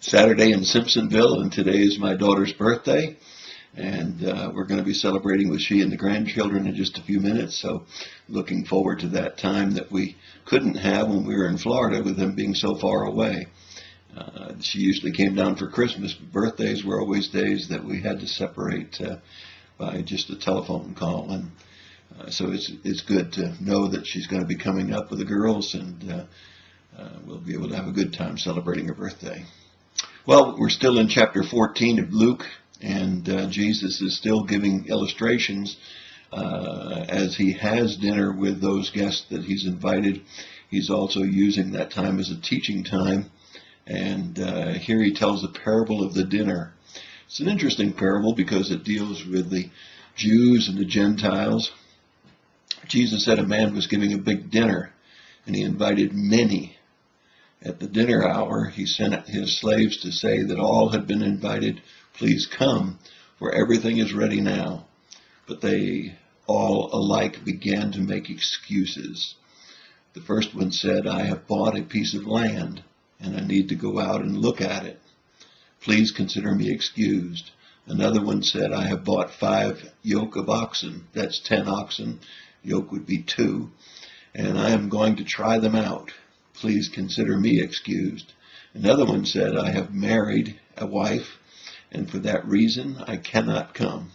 Saturday in Simpsonville, and today is my daughter's birthday. And we're going to be celebrating with she and the grandchildren in just a few minutes. So looking forward to that time that we couldn't have when we were in Florida with them being so far away. She usually came down for Christmas, but birthdays were always days that we had to separate by just a telephone call. And so it's good to know that she's going to be coming up with the girls, and we'll be able to have a good time celebrating her birthday. Well, we're still in chapter 14 of Luke, and Jesus is still giving illustrations as he has dinner with those guests that he's invited. He's also using that time as a teaching time, and here he tells the parable of the dinner. It's an interesting parable because it deals with the Jews and the Gentiles. Jesus said a man was giving a big dinner, and he invited many. At the dinner hour, he sent his slaves to say that all had been invited. Please come, for everything is ready now. But they all alike began to make excuses. The first one said, I have bought a piece of land, and I need to go out and look at it. Please consider me excused. Another one said, I have bought 5 yoke of oxen. That's 10 oxen. Yoke would be 2. And I am going to try them out. Please consider me excused. Another one said, I have married a wife, and for that reason I cannot come.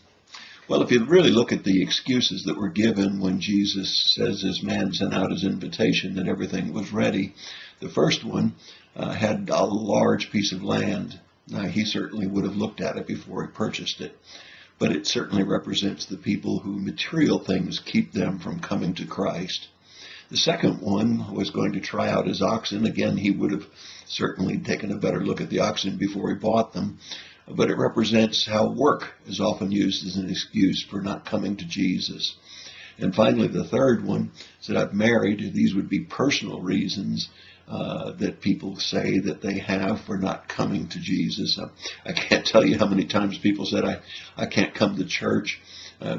Well, if you really look at the excuses that were given when Jesus says this man sent out his invitation that everything was ready, the first one had a large piece of land. Now, he certainly would have looked at it before he purchased it, but it certainly represents the people who material things keep them from coming to Christ. The second one was going to try out his oxen. Again, he would have certainly taken a better look at the oxen before he bought them. But it represents how work is often used as an excuse for not coming to Jesus. And finally, the third one said, I've married. These would be personal reasons that people say that they have for not coming to Jesus. I can't tell you how many times people said, I can't come to church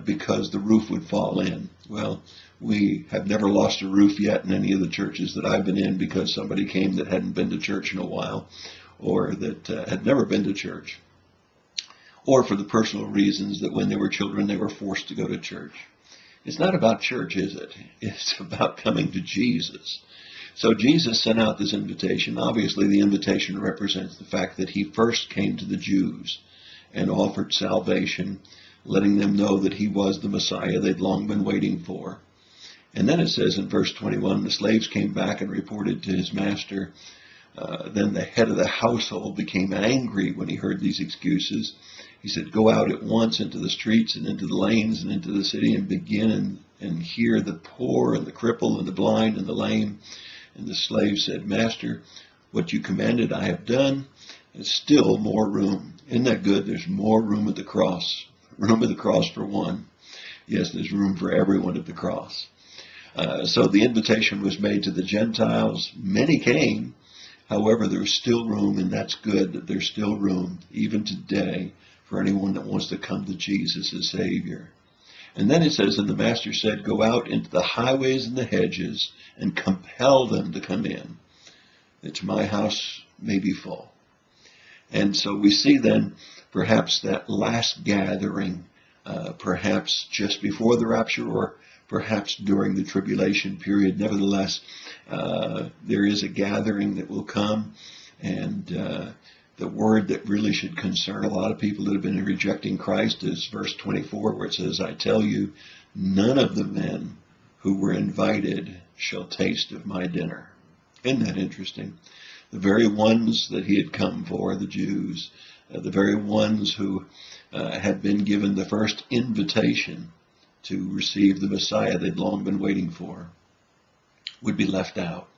because the roof would fall in. Well, we have never lost a roof yet in any of the churches that I've been in because somebody came that hadn't been to church in a while, or that had never been to church, or for the personal reasons that when they were children they were forced to go to church. It's not about church, is it? It's about coming to Jesus. So Jesus sent out this invitation. Obviously, the invitation represents the fact that he first came to the Jews and offered salvation, letting them know that he was the Messiah they'd long been waiting for. And then it says in verse 21, the slaves came back and reported to his master. Then the head of the household became angry when he heard these excuses. He said, go out at once into the streets and into the lanes and into the city and begin and hear the poor and the crippled and the blind and the lame. And the slave said, Master, what you commanded I have done. There's still more room. Isn't that good? There's more room at the cross. Room at the cross for one. Yes, there's room for everyone at the cross. So the invitation was made to the Gentiles. Many came. However, there's still room, and that's good that there's still room, even today, for anyone that wants to come to Jesus as Savior. And then it says, and the master said, go out into the highways and the hedges and compel them to come in, that my house may be full. And so we see then perhaps that last gathering, perhaps just before the rapture or perhaps during the tribulation period. Nevertheless, there is a gathering that will come, and the word that really should concern a lot of people that have been rejecting Christ is verse 24, where it says, I tell you, none of the men who were invited shall taste of my dinner. Isn't that interesting? The very ones that he had come for, the Jews, the very ones who had been given the first invitation to receive the Messiah they'd long been waiting for, would be left out.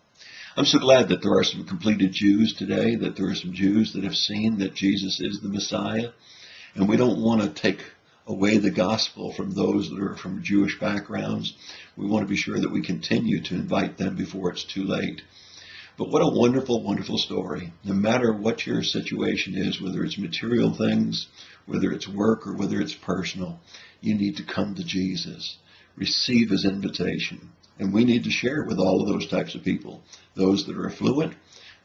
I'm so glad that there are some completed Jews today, that there are some Jews that have seen that Jesus is the Messiah, and we don't want to take away the gospel from those that are from Jewish backgrounds. We want to be sure that we continue to invite them before it's too late. But what a wonderful, wonderful story. No matter what your situation is, whether it's material things, whether it's work, or whether it's personal, you need to come to Jesus. Receive his invitation. And we need to share it with all of those types of people. Those that are affluent,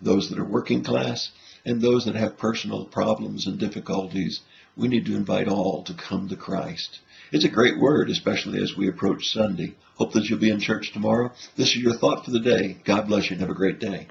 those that are working class, and those that have personal problems and difficulties. We need to invite all to come to Christ. It's a great word, especially as we approach Sunday. Hope that you'll be in church tomorrow. This is your thought for the day. God bless you and have a great day.